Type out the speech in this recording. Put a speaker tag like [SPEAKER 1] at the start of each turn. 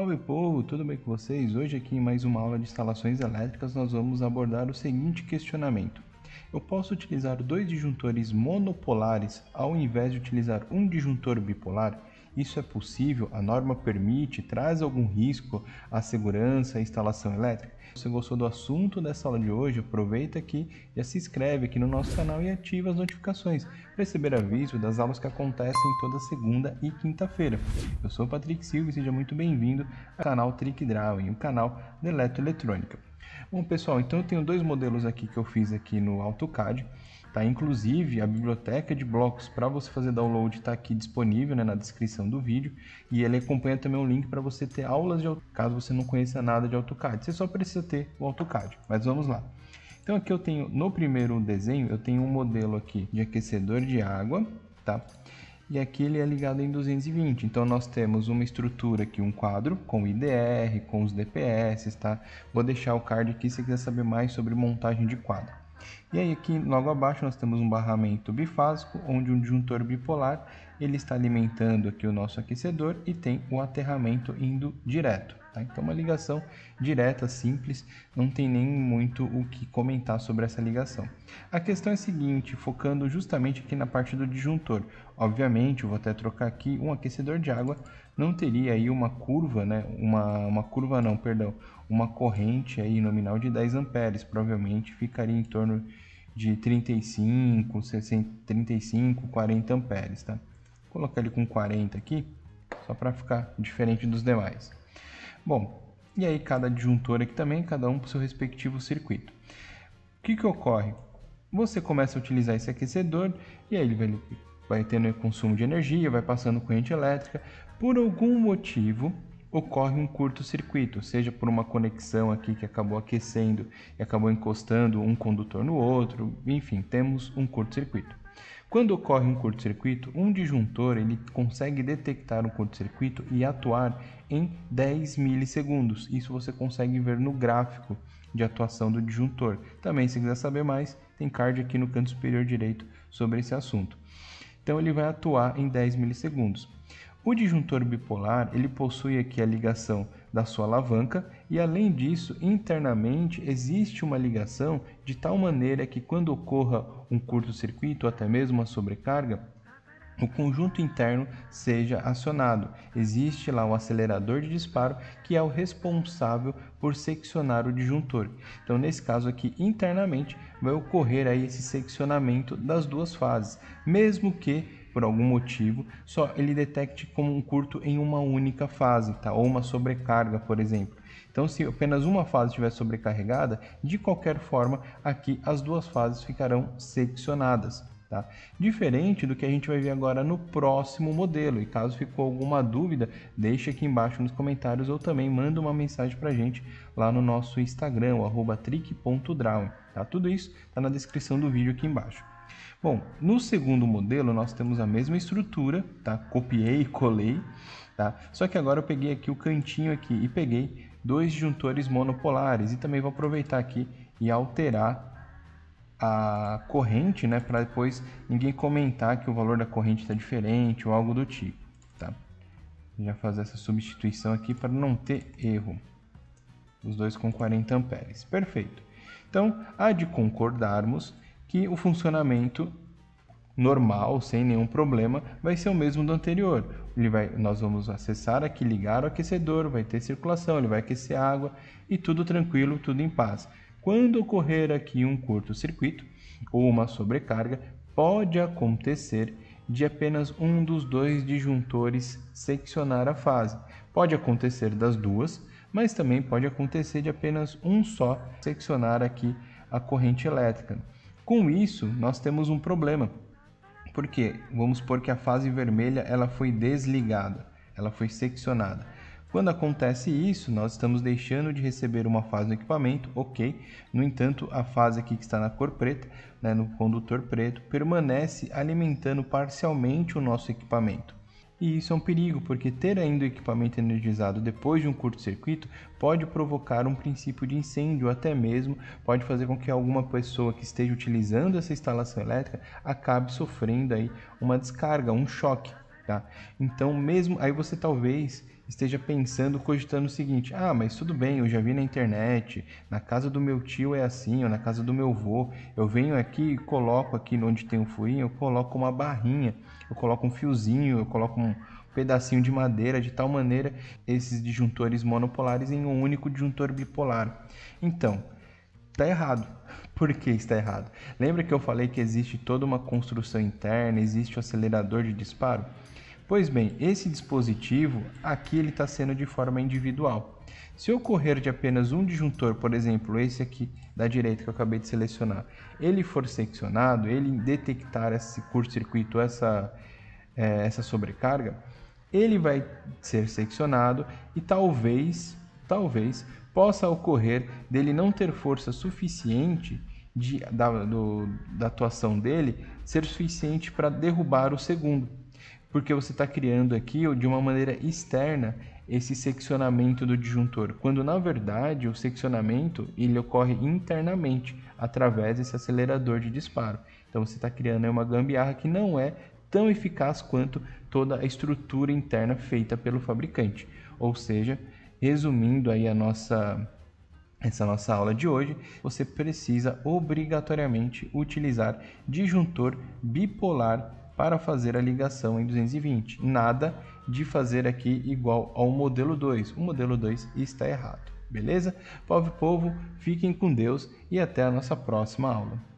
[SPEAKER 1] Salve povo, tudo bem com vocês? Hoje aqui em mais uma aula de instalações elétricas nós vamos abordar o seguinte questionamento. Eu posso utilizar dois disjuntores monopolares ao invés de utilizar um disjuntor bipolar? Isso é possível? A norma permite? Traz algum risco à segurança e instalação elétrica? Se você gostou do assunto dessa aula de hoje, aproveita aqui e já se inscreve aqui no nosso canal e ativa as notificações para receber aviso das aulas que acontecem toda segunda e quinta-feira. Eu sou o Patrick Silva e seja muito bem-vindo ao canal Trick Drawing, o canal de eletroeletrônica. Bom pessoal, então eu tenho dois modelos aqui que eu fiz aqui no AutoCAD. Tá? Inclusive, a biblioteca de blocos para você fazer download está aqui disponível, né, na descrição do vídeo. E ele acompanha também um link para você ter aulas de AutoCAD, caso você não conheça nada de AutoCAD. Você só precisa ter o AutoCAD, mas vamos lá. Então aqui eu tenho, no primeiro desenho, eu tenho um modelo aqui de aquecedor de água, tá? E aqui ele é ligado em 220, então nós temos uma estrutura aqui, um quadro com IDR, com os DPS, tá? Vou deixar o card aqui se quiser saber mais sobre montagem de quadro. E aí aqui logo abaixo nós temos um barramento bifásico, onde um disjuntor bipolar ele está alimentando aqui o nosso aquecedor e tem o aterramento indo direto. Tá? Então uma ligação direta, simples, não tem nem muito o que comentar sobre essa ligação. A questão é a seguinte, focando justamente aqui na parte do disjuntor. Obviamente, eu vou até trocar aqui, um aquecedor de água não teria aí uma curva, né? Uma corrente aí nominal de 10 amperes, provavelmente ficaria em torno de 35, 40 amperes, tá? Vou colocar ele com 40 aqui, só para ficar diferente dos demais. Bom, e aí cada disjuntor aqui também, cada um para o seu respectivo circuito. O que ocorre? Você começa a utilizar esse aquecedor e aí ele vai tendo consumo de energia, vai passando corrente elétrica. Por algum motivo, ocorre um curto-circuito, seja por uma conexão aqui que acabou aquecendo e acabou encostando um condutor no outro, enfim, temos um curto-circuito. Quando ocorre um curto-circuito, um disjuntor ele consegue detectar um curto-circuito e atuar em 10 milissegundos. Isso você consegue ver no gráfico de atuação do disjuntor. Também, se quiser saber mais, tem card aqui no canto superior direito sobre esse assunto. Então, ele vai atuar em 10 milissegundos. O disjuntor bipolar ele possui aqui a ligação da sua alavanca e, além disso, internamente existe uma ligação de tal maneira que quando ocorra um curto-circuito ou até mesmo uma sobrecarga, o conjunto interno seja acionado. Existe lá um acelerador de disparo que é o responsável por seccionar o disjuntor. Então, nesse caso aqui, internamente, vai ocorrer aí esse seccionamento das duas fases, mesmo que por algum motivo, só ele detecte como um curto em uma única fase, tá? Ou uma sobrecarga, por exemplo. Então, se apenas uma fase estiver sobrecarregada, de qualquer forma, aqui as duas fases ficarão seccionadas. Tá? Diferente do que a gente vai ver agora no próximo modelo. E caso ficou alguma dúvida, deixe aqui embaixo nos comentários ou também manda uma mensagem para a gente lá no nosso Instagram, @trick.drawing. Tá? Tudo isso está na descrição do vídeo aqui embaixo. Bom, no segundo modelo nós temos a mesma estrutura, tá? Copiei e colei, tá? Só que agora eu peguei aqui o cantinho aqui e peguei dois disjuntores monopolares e também vou aproveitar aqui e alterar a corrente, né, para depois ninguém comentar que o valor da corrente está diferente ou algo do tipo, tá? Já fazer essa substituição aqui para não ter erro. Os dois com 40 amperes. Perfeito. Então, há de concordarmos que o funcionamento normal, sem nenhum problema, vai ser o mesmo do anterior. Nós vamos acessar aqui, ligar o aquecedor, vai ter circulação, ele vai aquecer a água e tudo tranquilo, tudo em paz. Quando ocorrer aqui um curto-circuito ou uma sobrecarga, pode acontecer de apenas um dos dois disjuntores seccionar a fase. Pode acontecer das duas, mas também pode acontecer de apenas um só seccionar aqui a corrente elétrica. Com isso, nós temos um problema, porque vamos supor que a fase vermelha ela foi desligada, ela foi seccionada. Quando acontece isso, nós estamos deixando de receber uma fase no equipamento, ok. No entanto, a fase aqui que está na cor preta, né, no condutor preto, permanece alimentando parcialmente o nosso equipamento. E isso é um perigo, porque ter ainda o equipamento energizado depois de um curto-circuito pode provocar um princípio de incêndio, ou até mesmo pode fazer com que alguma pessoa que esteja utilizando essa instalação elétrica acabe sofrendo aí uma descarga, um choque. Tá? Então, mesmo aí você talvez esteja pensando, cogitando o seguinte: ah, mas tudo bem, eu já vi na internet, na casa do meu tio é assim, ou na casa do meu avô, eu venho aqui e coloco aqui onde tem um furinho, eu coloco uma barrinha, eu coloco um fiozinho, eu coloco um pedacinho de madeira, de tal maneira esses disjuntores monopolares em um único disjuntor bipolar. Então, está errado. Por que está errado? Lembra que eu falei que existe toda uma construção interna, existe o acelerador de disparo? Pois bem, esse dispositivo aqui ele está sendo de forma individual. Se ocorrer de apenas um disjuntor, por exemplo, esse aqui da direita que eu acabei de selecionar, ele for seccionado, ele detectar esse curto-circuito, essa sobrecarga, ele vai ser seccionado e talvez possa ocorrer dele não ter força suficiente da atuação dele ser suficiente para derrubar o segundo, porque você está criando aqui de uma maneira externa esse seccionamento do disjuntor, quando na verdade o seccionamento ele ocorre internamente através desse acelerador de disparo. Então você está criando uma gambiarra que não é tão eficaz quanto toda a estrutura interna feita pelo fabricante. Ou seja, resumindo aí essa nossa aula de hoje, você precisa obrigatoriamente utilizar disjuntor bipolar para fazer a ligação em 220. Nada de fazer aqui igual ao modelo 2. O modelo 2 está errado. Beleza? Povo, fiquem com Deus e até a nossa próxima aula.